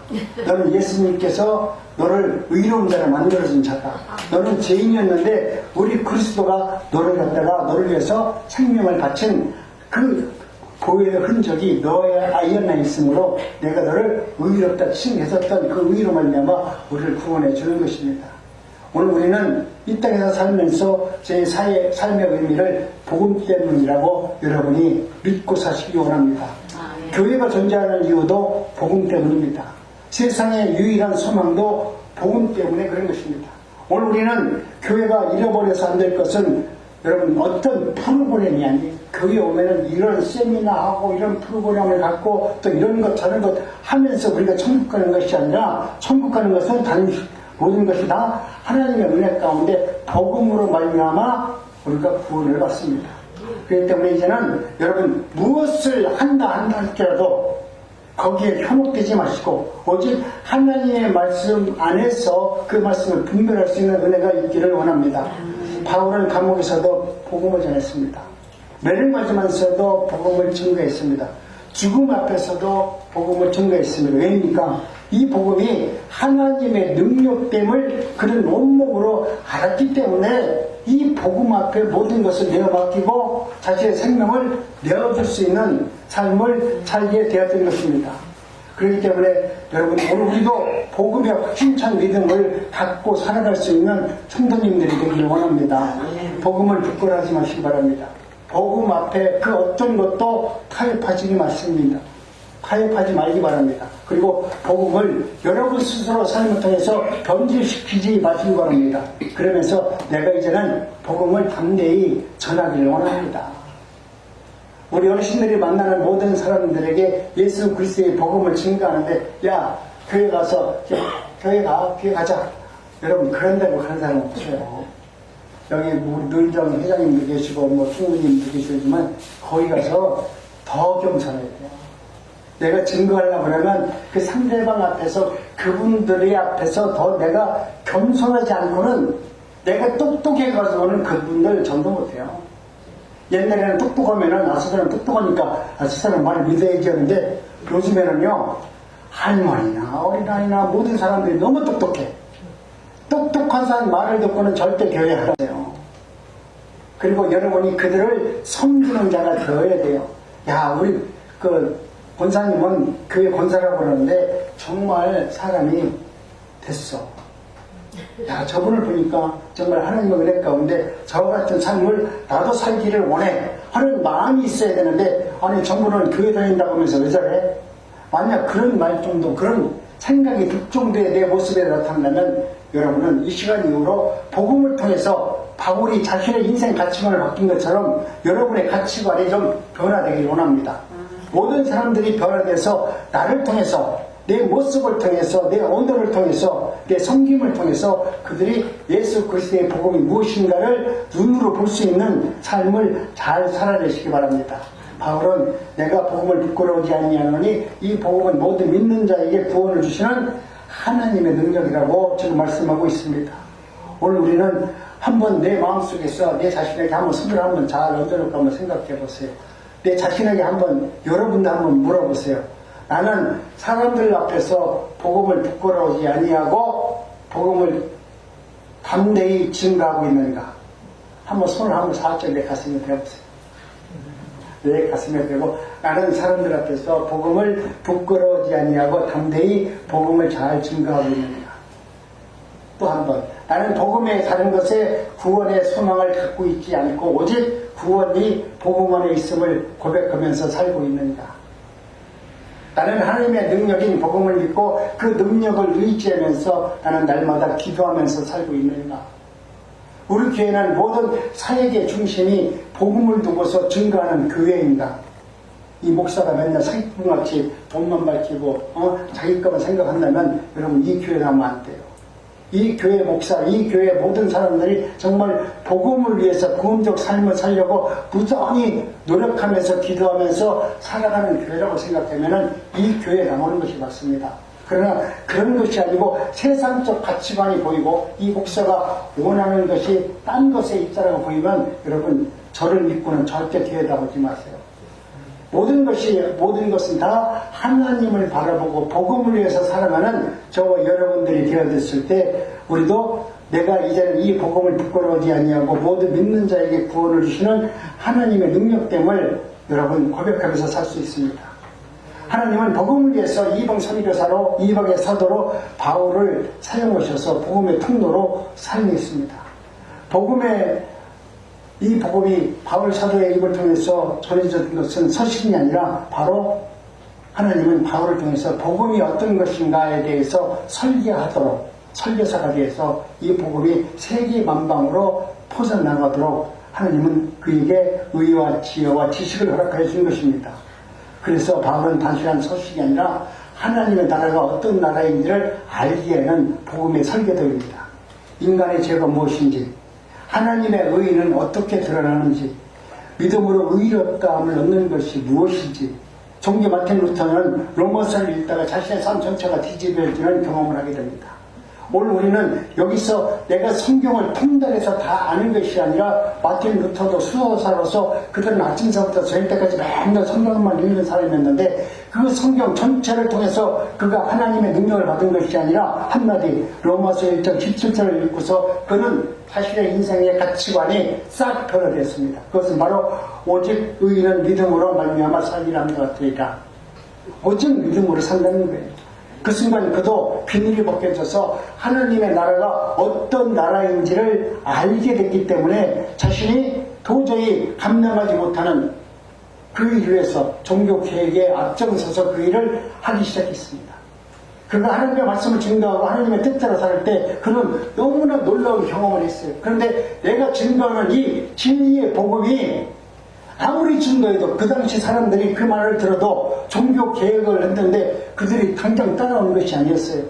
너는 예수님께서 너를 의로운 자를 만들어준 자다. 너는 죄인이었는데 우리 그리스도가 너를 갖다가 너를 위해서 생명을 바친 그 보혈의 흔적이 너의 아이였나 있으므로 내가 너를 의롭다 칭했었던 그 의로 말미암아 우리를 구원해 주는 것입니다. 오늘 우리는 이 땅에서 살면서 제 삶의 의미를 복음 때문이라고 여러분이 믿고 사시기 원합니다. 교회가 존재하는 이유도 복음 때문입니다. 세상의 유일한 소망도 복음 때문에 그런 것입니다. 오늘 우리는 교회가 잃어버려서 안 될 것은 여러분 어떤 프로그램이 아니에요. 교회 오면은 이런 세미나하고 이런 프로그램을 갖고 또 이런 것 저런 것 하면서 우리가 천국 가는 것이 아니라 천국 가는 것은 다른 모든 것이 다 하나님의 은혜 가운데 복음으로 말미암아 우리가 구원을 받습니다. 그렇기 때문에 이제는 여러분 무엇을 한다 할지라도 거기에 현혹되지 마시고 오직 하나님의 말씀 안에서 그 말씀을 분별할 수 있는 은혜가 있기를 원합니다. 바울은 감옥에서도 복음을 전했습니다. 매를 맞으면서도 복음을 증거했습니다. 죽음 앞에서도 복음을 증거했습니다. 왜입니까? 이 복음이 하나님의 능력됨을 그는 온몸으로 알았기 때문에 이 복음 앞에 모든 것을 내어맡기고 자신의 생명을 내어줄 수 있는 삶을 살게 되었던 것입니다. 그렇기 때문에 여러분 오늘 우리도 복음의 힘찬 믿음을 갖고 살아갈 수 있는 성도님들이 되기를 원합니다. 복음을 부끄러워하지 마시기 바랍니다. 복음 앞에 그 어떤 것도 타협하지 마십니다. 타협하지 말기 바랍니다. 그리고 복음을 여러분 스스로 삶을 통해서 변질시키지 마시기 바랍니다. 그러면서 내가 이제는 복음을 담대히 전하기를 원합니다. 우리 어르신들이 만나는 모든 사람들에게 예수 그리스도의 복음을 증거하는데 야 교회 가서 교회 가자. 여러분 그런 데로 가는 사람 없어요. 여기 우리 노인정 회장님도 계시고 뭐 총무님도 계시지만 거기 가서 더 겸손해야 돼요. 내가 증거하려고 그러면 그 상대방 앞에서 그분들의 앞에서 더 내가 겸손하지 않고는 내가 똑똑해가지고는 그분들 전도 못해요. 옛날에는 똑똑하면은 저 사람 똑똑하니까 저 사람 말 믿어야지 하는데 요즘에는요 할머니나 어린아이나 모든 사람들이 너무 똑똑해. 똑똑한 사람 말을 듣고는 절대 교회 안 가세요. 그리고 여러분이 그들을 섬기는 자가 되어야 돼요. 야 우리 그 권사님은 교회 권사라고 그러는데 정말 사람이 됐어. 야 저분을 보니까 정말 하나님의 은혜 가운데 저와 같은 삶을 나도 살기를 원해 하는 마음이 있어야 되는데 아니 정부는 교회 다닌다고 하면서 왜 저래? 만약 그런 말 정도 그런 생각이 들 정도의 내 모습에 나타나면 여러분은 이 시간 이후로 복음을 통해서 바울이 자신의 인생 가치관을 바뀐 것처럼 여러분의 가치관이 좀 변화되길 원합니다. 모든 사람들이 변화돼서 나를 통해서 내 모습을 통해서 내 언어를 통해서 내 섬김을 통해서 그들이 예수 그리스도의 복음이 무엇인가를 눈으로 볼 수 있는 삶을 잘 살아내시기 바랍니다. 바울은 내가 복음을 부끄러워하지 아니하노니 이 복음은 모든 믿는 자에게 구원을 주시는 하나님의 능력이라고 지금 말씀하고 있습니다. 오늘 우리는 한번 내 마음속에서 내 자신에게 한번 손을 한번 잘 얹어놓고 한번 생각해 보세요. 내 자신에게 한번, 여러분도 한번 물어보세요. 나는 사람들 앞에서 복음을 부끄러워하지 아니하고 복음을 담대히 증거하고 있는가? 한번 손을 한번 살짝 내 가슴에 대보세요. 내 가슴에 대고 나는 사람들 앞에서 복음을 부끄러워하지 아니하고 담대히 복음을 잘 증거하고 있는가? 또 한번 나는 복음의 다른 것에 구원의 소망을 갖고 있지 않고 오직 구원이 복음 안에 있음을 고백하면서 살고 있는가? 나는 하나님의 능력인 복음을 믿고 그 능력을 의지하면서 나는 날마다 기도하면서 살고 있는가? 우리 교회는 모든 사역의 중심이 복음을 두고서 증거하는 교회입니다. 이 목사가 맨날 사기꾼같이 돈만 밝히고 자기 것만 생각한다면 여러분 이 교회 가면 안 돼요. 이 교회 목사, 이 교회 모든 사람들이 정말 복음을 위해서 구원적 삶을 살려고 부지런히 노력하면서 기도하면서 살아가는 교회라고 생각하면 이 교회에 나오는 것이 맞습니다. 그러나 그런 것이 아니고 세상적 가치관이 보이고 이 목사가 원하는 것이 딴 것에 있다라고 보이면 여러분 저를 믿고는 절대 뒤에다 보지 마세요. 모든 것은 다 하나님을 바라보고 복음을 위해서 살아가는 저와 여러분들이 되어졌을 때 우리도 내가 이제는 이 복음을 부끄러워하지 아니하고 모든 믿는 자에게 구원을 주시는 하나님의 능력됨을 여러분 고백하면서 살 수 있습니다. 하나님은 복음을 위해서 이방 선교사로 이방의 사도로 바울을 사용하셔서 복음의 통로로 사용했습니다. 이 복음이 바울 사도의 입을 통해서 전해졌던 것은 서신이 아니라 바로 하나님은 바울을 통해서 복음이 어떤 것인가에 대해서 설계하도록 설교사가 되어서 이 복음이 세계 만방으로 퍼져나가도록 하나님은 그에게 의와 지혜와 지식을 허락하여 준 것입니다. 그래서 바울은 단순한 서식이 아니라 하나님의 나라가 어떤 나라인지를 알기에는 복음의 설계도입니다. 인간의 죄가 무엇인지, 하나님의 의는 어떻게 드러나는지, 믿음으로 의롭다함을 얻는 것이 무엇인지, 종교 마틴 루터는 로마서를 읽다가 자신의 삶 전체가 뒤집어지는 경험을 하게 됩니다. 오늘 우리는 여기서 내가 성경을 통달해서 다 아는 것이 아니라 마틴 루터도 수호사로서 그들은 아침서부터 저녁 때까지 맨날 성경만 읽는 사람이었는데 그 성경 전체를 통해서 그가 하나님의 능력을 받은 것이 아니라 한마디 로마서 1장 17절을 읽고서 그는 자신의 인생의 가치관이 싹 변화됐습니다. 그것은 바로 오직 의인은 믿음으로 말미암아 살리라 함과 같으리라. 오직 믿음으로 산다는 거예요. 그 순간 그도 비늘이 벗겨져서 하나님의 나라가 어떤 나라인지를 알게 됐기 때문에 자신이 도저히 감당하지 못하는 그 일을 위해서 종교 개혁에 앞장서서 그 일을 하기 시작했습니다. 그가 하나님의 말씀을 증거하고 하나님의 뜻대로 살 때 그는 너무나 놀라운 경험을 했어요. 그런데 내가 증거하는 이 진리의 복음이 아무리 증거해도 그 당시 사람들이 그 말을 들어도 종교 개혁을 했는데 그들이 당장 따라오는 것이 아니었어요.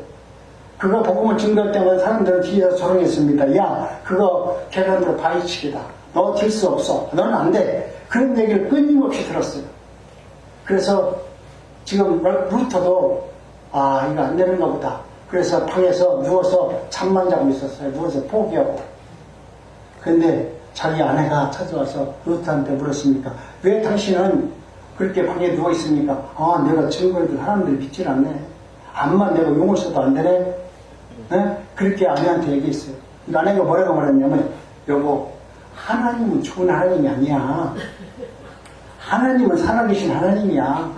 그가 복음을 증거할 때마다 사람들은 뒤에서 조롱했습니다. 야, 그거 계란으로 바위치기다. 너 될 수 없어. 너는 안 돼. 그런 얘기를 끊임없이 들었어요. 그래서 지금 루터도 이거 안 되는가 보다. 그래서 방에서 누워서 잠만 자고 있었어요. 누워서 포기하고. 그런데 자기 아내가 찾아와서 루터한테 물었습니까? 왜 당신은 그렇게 방에 누워있습니까? 내가 증거해도 사람들이 믿질 않네. 암만 내가 용을 써도 안 되네? 네? 그렇게 아내한테 얘기했어요. 아내가 뭐라고 말했냐면, 여보, 하나님은 좋은 하나님이 아니야. 하나님은 살아계신 하나님이야.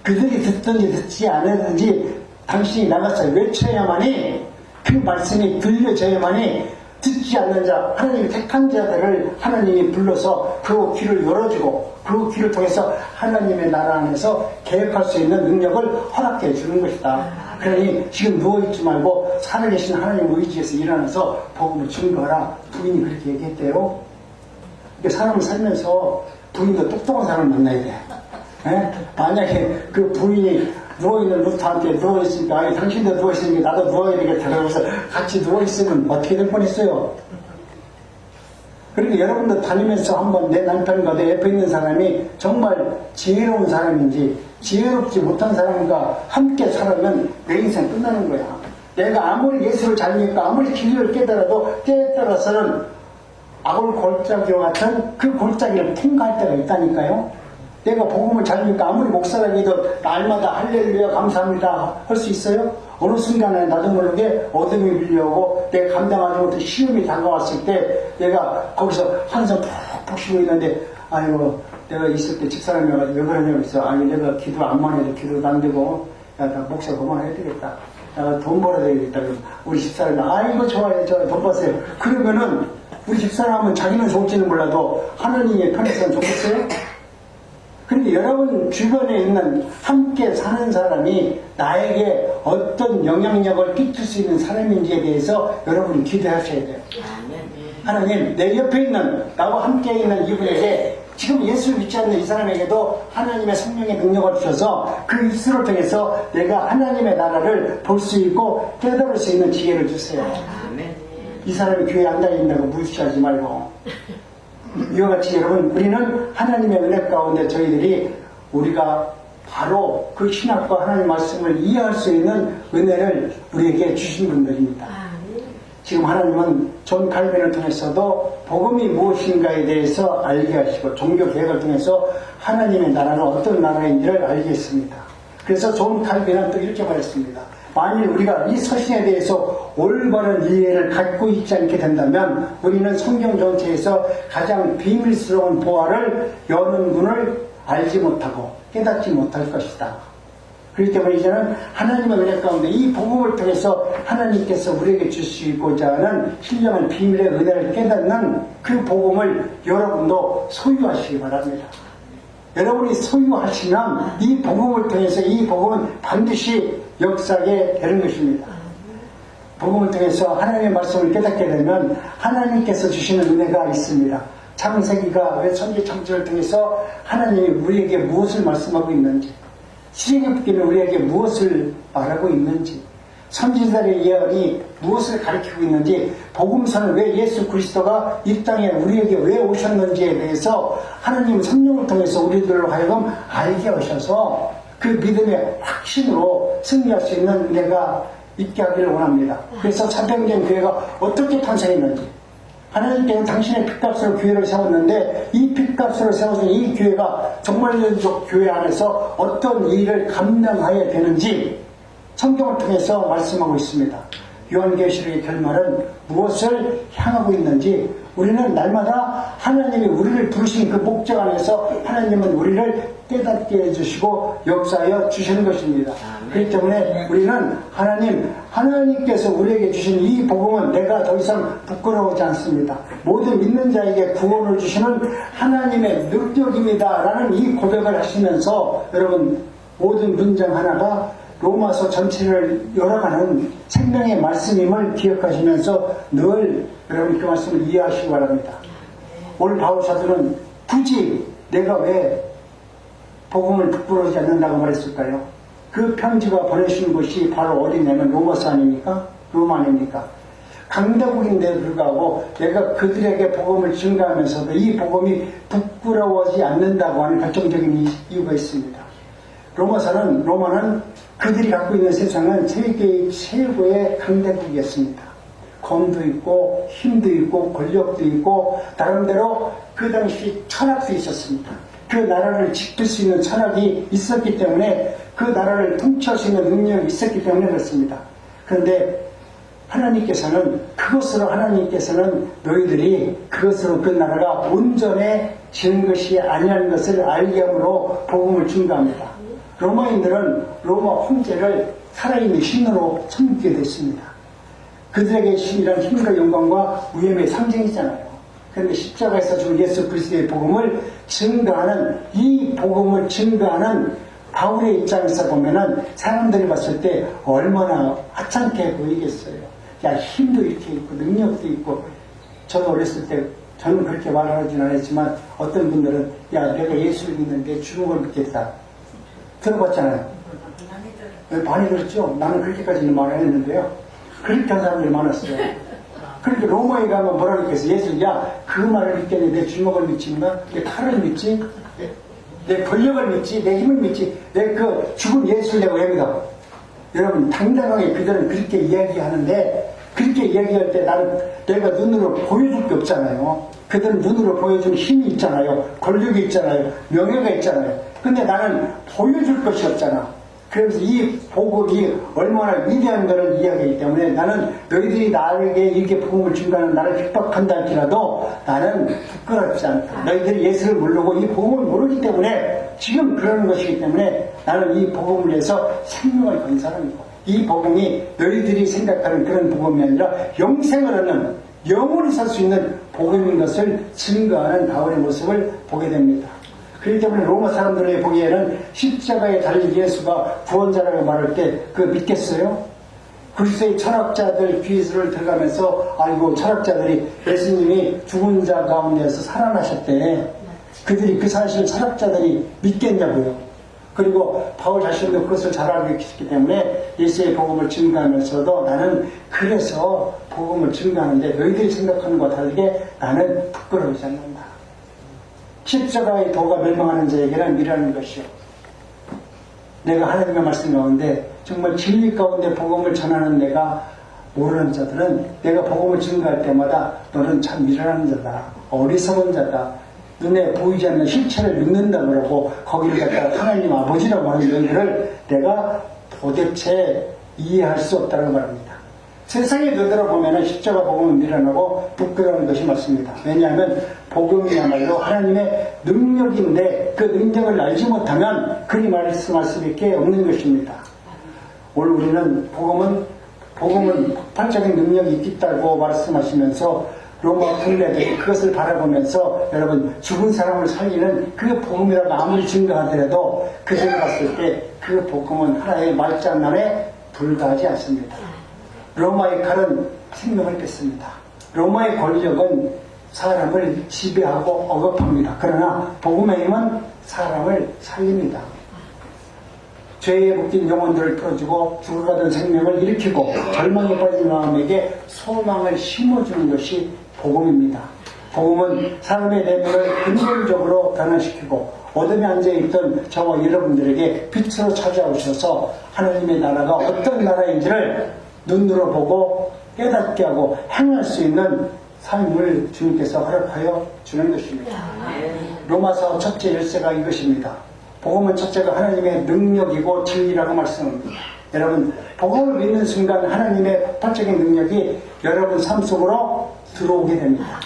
그들이 듣든지 듣지 않았든지 당신이 나가서 외쳐야만이 그 말씀이 들려져야만이 듣지 않는 자, 하나님이 택한 자들을 하나님이 불러서 그 귀를 열어주고 그 귀를 통해서 하나님의 나라 안에서 계획할 수 있는 능력을 허락해 주는 것이다. 그러니 지금 누워있지 말고 살아계신 하나님 의지에서 일어나서 복음을 증거하라. 부인이 그렇게 얘기했대요. 사람을 살면서 부인도 똑똑한 사람을 만나야 돼. 네? 만약에 그 부인이 누워있는 루터한테 누워있으니까 당신도 누워있으니까 나도 누워야 되겠다 그러면서 같이 누워있으면 어떻게 될 뻔했어요. 그러니까 여러분도 다니면서 한번 내 남편과 내 옆에 있는 사람이 정말 지혜로운 사람인지 지혜롭지 못한 사람과 함께 살아면 내 인생 끝나는 거야. 내가 아무리 예수를 잘 믿고 아무리 진리를 깨달아도 때에 따라서는 아굴 골짜기와 같은 그 골짜기를 통과할 때가 있다니까요. 내가 복음을 잘 믿고 아무리 목사라 해도 날마다 할렐루야 감사합니다 할 수 있어요? 어느 순간에 나도 모르게 어둠이 밀려오고 내가 감당하지 못해 시험이 다가왔을 때 내가 거기서 한숨 푹푹 쉬고 있는데 아이고 내가 있을 때 집사람이 와가지고 왜 그러냐고 했어. 아니 내가 기도 안만 해도 기도도 안 되고 야 나 목사 그만해야 되겠다. 나 돈 벌어야 되겠다. 우리 집사람이 아이고 좋아요 저 돈 버세요. 그러면은 우리 집사람은 자기는 좋을지는 몰라도 하나님의 편에서는 좋겠어요? 그런데 여러분 주변에 있는 함께 사는 사람이 나에게 어떤 영향력을 끼칠 수 있는 사람인지에 대해서 여러분이 기대하셔야 돼요. 하나님 내 옆에 있는 나와 함께 있는 이분에게 지금 예수를 믿지 않는 이 사람에게도 하나님의 성령의 능력을 주셔서 그 입술을 통해서 내가 하나님의 나라를 볼 수 있고 깨달을 수 있는 지혜를 주세요. 이 사람이 교회 안 다닌다고 무시하지 말고 이와 같이 여러분 우리는 하나님의 은혜 가운데 저희들이 우리가 바로 그 신학과 하나님의 말씀을 이해할 수 있는 은혜를 우리에게 주신 분들입니다. 지금 하나님은 존 칼빈을 통해서도 복음이 무엇인가에 대해서 알게 하시고 종교 개혁을 통해서 하나님의 나라는 어떤 나라인지를 알게 했습니다. 그래서 존 칼빈은 또 이렇게 말했습니다. 만일 우리가 이 서신에 대해서 올바른 이해를 갖고 있지 않게 된다면 우리는 성경 전체에서 가장 비밀스러운 보화를 여는 문을 알지 못하고 깨닫지 못할 것이다. 그렇기 때문에 이제는 하나님의 은혜 가운데 이 복음을 통해서 하나님께서 우리에게 주시고자 하는 신령한 비밀의 은혜를 깨닫는 그 복음을 여러분도 소유하시기 바랍니다. 여러분이 소유하시면 이 복음을 통해서 이 복음은 반드시 역사하게 되는 것입니다. 복음을 통해서 하나님의 말씀을 깨닫게 되면 하나님께서 주시는 은혜가 있습니다. 창세기가 왜 천지 창조를 통해서 하나님이 우리에게 무엇을 말씀하고 있는지, 시대기는 우리에게 무엇을 말하고 있는지, 선지자들의 예언이 무엇을 가르치고 있는지, 복음서는 왜 예수 그리스도가 이 땅에 우리에게 왜 오셨는지에 대해서 하나님 성령을 통해서 우리들로 하여금 알게 하셔서 그 믿음의 확신으로 승리할 수 있는 은혜가 있게 하기를 원합니다. 그래서 자평된 교회가 어떻게 탄생했는지, 하나님께는 당신의 핏값으로 교회를 세웠는데 이 핏값으로 세워진 이 교회가 종말론적 교회 안에서 어떤 일을 감당해야 되는지 성경을 통해서 말씀하고 있습니다. 요한계시록의 결말은 무엇을 향하고 있는지 우리는 날마다 하나님이 우리를 부르신 그 목적 안에서 하나님은 우리를 깨닫게 해주시고 역사하여 주시는 것입니다. 그렇기 때문에 우리는 하나님께서 우리에게 주신 이 복음은 내가 더 이상 부끄러워하지 않습니다. 모든 믿는 자에게 구원을 주시는 하나님의 능력입니다 라는 이 고백을 하시면서 여러분 모든 문장 하나가 로마서 전체를 열어가는 생명의 말씀임을 기억하시면서 늘 여러분 그 말씀을 이해하시기 바랍니다. 오늘 바울 사도는 굳이 내가 왜 복음을 부끄러워하지 않는다고 말했을까요? 그 편지가 보내신 곳이 바로 어디냐면 로마서 아닙니까? 로마 아닙니까? 강대국인데도 불구하고 내가 그들에게 복음을 증가하면서도 이 복음이 부끄러워하지 않는다고 하는 결정적인 이유가 있습니다. 로마는 그들이 갖고 있는 세상은 세계의 최고의 강대국이었습니다. 검도 있고 힘도 있고 권력도 있고 나름대로 그 당시 철학도 있었습니다. 그 나라를 지킬 수 있는 철학이 있었기 때문에 그 나라를 통치할 수 있는 능력이 있었기 때문에 그렇습니다. 그런데 하나님께서는 너희들이 그것으로 그 나라가 온전해지는 것이 아니라는 것을 알게 함으로 복음을 증거합니다. 로마인들은 로마 황제를 살아있는 신으로 섬기게 됐습니다. 그들에게 신이란 힘과 영광과 위엄의 상징이잖아요. 그런데 십자가에서 준 예수 그리스도의 복음을 증거하는 이 복음을 증거하는 바울의 입장에서 보면은 사람들이 봤을 때 얼마나 하찮게 보이겠어요. 야 힘도 이렇게 있고 능력도 있고 저도 어렸을 때 저는 그렇게 말하진 않았지만 어떤 분들은 야 내가 예수를 믿는데 주먹을 믿겠다. 들어봤잖아요. 많이 들었죠? 나는 그렇게까지는 말 안 했는데요. 그렇게 한 사람들이 많았어요. 그러니까 로마에 가면 뭐라 그랬겠어? 예수, 야, 그 말을 믿겠니? 내 주먹을 믿지인가? 내 칼을 믿지? 내 권력을 믿지? 내 힘을 믿지? 내 그 죽은 예수를 내가 왜 믿어? 여러분, 당당하게 그들은 그렇게 이야기하는데, 그렇게 이야기할 때 나는 내가 눈으로 보여줄 게 없잖아요. 그들은 눈으로 보여주는 힘이 있잖아요. 권력이 있잖아요. 명예가 있잖아요. 근데 나는 보여줄 것이 없잖아. 그래서 이 복음이 얼마나 위대한 것을 이야기하기 때문에 나는 너희들이 나에게 이렇게 복음을 증거하는 나를 핍박한다 할지라도 나는 부끄럽지 않다. 너희들이 예수를 모르고 이 복음을 모르기 때문에 지금 그러는 것이기 때문에 나는 이 복음을 위해서 생명을 건 사람이고 이 복음이 너희들이 생각하는 그런 복음이 아니라 영생을 얻는 영원히 살 수 있는 복음인 것을 증거하는 바울의 모습을 보게 됩니다. 그렇기 때문에 로마 사람들의 보기에는 십자가에 달린 예수가 구원자라고 말할 때 그거 믿겠어요? 그리스도의 철학자들 귀를 들어가면서 아이고 철학자들이 예수님이 죽은 자 가운데서 살아나셨대. 그들이 그 사실을 철학자들이 믿겠냐고요. 그리고 바울 자신도 그것을 잘 알고 있기 때문에 예수의 복음을 증거하면서도 나는 그래서 복음을 증거하는데 너희들이 생각하는 것과 다르게 나는 부끄러우지 않는다. 십자가의 도가 멸망하는 자에게는 미라는 것이요. 내가 하나님의 말씀 가운데 정말 진리 가운데 복음을 전하는 내가 모르는 자들은 내가 복음을 증거할 때마다 너는 참 미련한 자다. 어리석은 자다. 눈에 보이지 않는 실체를 믿는다 그러고 거기를 갖다가 하나님 아버지라고 하는 너희를 내가 도대체 이해할 수 없다고 말합니다. 세상에 되돌아보면 십자가 복음은 미련하고 부끄러운 것이 맞습니다. 왜냐하면 복음이야말로 하나님의 능력인데 그 능력을 알지 못하면 그리 말씀할 수밖에 없는 것입니다. 오늘 우리는 복음은 폭발적인 능력이 있다고 말씀하시면서 로마 군대들이 그것을 바라보면서 여러분 죽은 사람을 살리는 그 복음이라고 아무리 증거하더라도 그들이 봤을 때 그 복음은 하나의 말장난에 불과하지 않습니다. 로마의 칼은 생명을 뺏습니다. 로마의 권력은 사람을 지배하고 억압합니다. 그러나 복음의 힘은 사람을 살립니다. 죄에 묶인 영혼들을 풀어주고 죽어가던 생명을 일으키고 절망에 빠진 마음에게 소망을 심어주는 것이 복음입니다. 복음은 사람의 내면을 근본적으로 변화시키고 어둠에 앉아있던 저와 여러분들에게 빛으로 찾아오셔서 하나님의 나라가 어떤 나라인지를 눈으로 보고 깨닫게 하고 행할 수 있는 삶을 주님께서 허락하여 주는 것입니다. 로마서 첫째 열쇠가 이것입니다. 복음은 첫째가 하나님의 능력이고 진리라고 말씀합니다. 여러분 복음을 믿는 순간 하나님의 폭발적인 능력이 여러분 삶 속으로 들어오게 됩니다.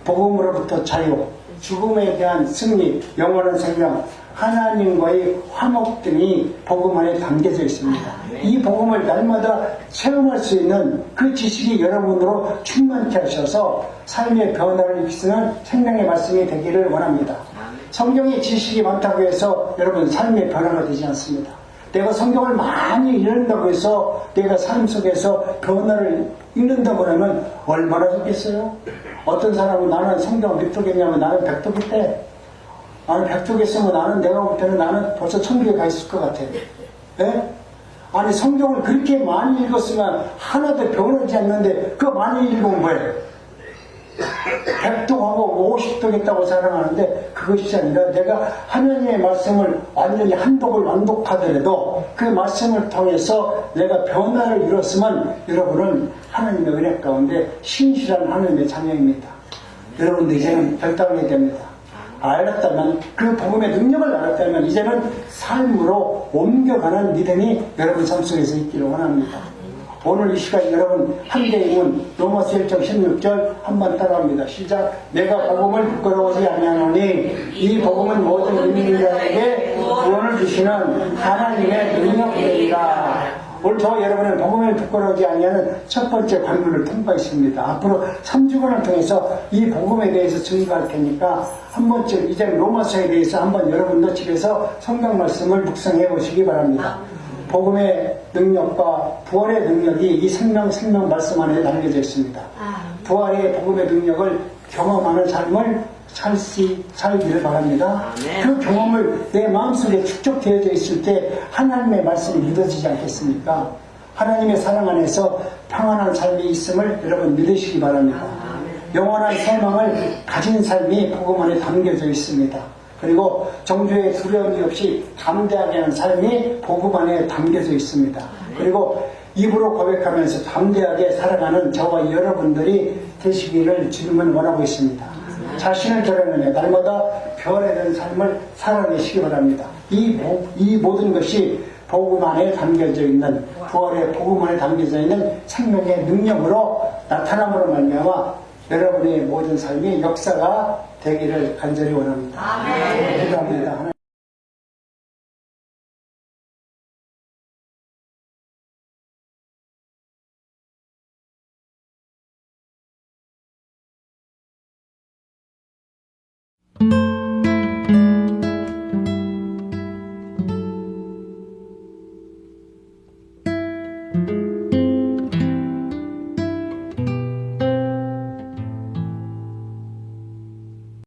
복음으로부터 자유, 죽음에 대한 승리, 영원한 생명, 하나님과의 화목 등이 복음 안에 담겨져 있습니다. 이 복음을 날마다 체험할 수 있는 그 지식이 여러분으로 충만케 하셔서 삶의 변화를 일으키는 생명의 말씀이 되기를 원합니다. 성경의 지식이 많다고 해서 여러분 삶의 변화가 되지 않습니다. 내가 성경을 많이 읽는다고 해서 내가 삶 속에서 변화를 읽는다고 하면 얼마나 좋겠어요? 어떤 사람은 나는 성경 몇 쪽이냐면 나는 100쪽일 때 나는 100쪽에 쓰면 나는 내가 볼 때는 나는 벌써 천국에 가 있을 것 같아. 예? 아니 성경을 그렇게 많이 읽었으면 하나도 변하지 않는데 그거 많이 읽으면 뭐예요? 100독하고 50독 있다고 자랑하는데 그것이 아니라 내가 하나님의 말씀을 완전히 한 독을 완독하더라도 그 말씀을 통해서 내가 변화를 이뤘으면 여러분은 하나님의 은혜 가운데 신실한 하나님의 자녀입니다. 여러분도 이제는 결단하게 됩니다. 알았다면 그 복음의 능력을 알았다면 이제는 삶으로 옮겨가는 믿음이 여러분 삶 속에서 있기를 원합니다. 오늘 이 시간 여러분 한개임은 로마서 1장 16절 한번 따라합니다. 시작. 내가 복음을 부끄러워하지 아니하노니 이 복음은 모든 믿는 자에게 구원을 주시는 하나님의 능력이니라. 오늘 저 여러분은 복음을 부끄러워하지 아니하는 첫 번째 관문을 통과했습니다. 앞으로 3주간을 통해서 이 복음에 대해서 증거할 테니까 한 번쯤 이제 로마서에 대해서 한번 여러분도 집에서 성경 말씀을 묵상해 보시기 바랍니다. 복음의 능력과 부활의 능력이 이 생명 말씀 안에 담겨져 있습니다. 부활의 복음의 능력을 경험하는 삶을 살기를 바랍니다. 그 경험을 내 마음속에 축적되어져 있을 때 하나님의 말씀이 믿어지지 않겠습니까? 하나님의 사랑 안에서 평안한 삶이 있음을 여러분 믿으시기 바랍니다. 영원한 소망을 가진 삶이 복음 안에 담겨져 있습니다. 그리고 정죄의 두려움이 없이 담대하게 하는 삶이 복음 안에 담겨져 있습니다. 그리고 입으로 고백하면서 담대하게 살아가는 저와 여러분들이 되시기를 주님은 원하고 있습니다. 자신을 드러내며 날마다 변화된 삶을 살아내시기 바랍니다. 이 모든 것이 복음 안에 담겨져 있는, 부활의 복음 안에 담겨져 있는 생명의 능력으로 나타남으로 말미암아 여러분의 모든 삶이 역사가 되기를 간절히 원합니다. 기도합니다.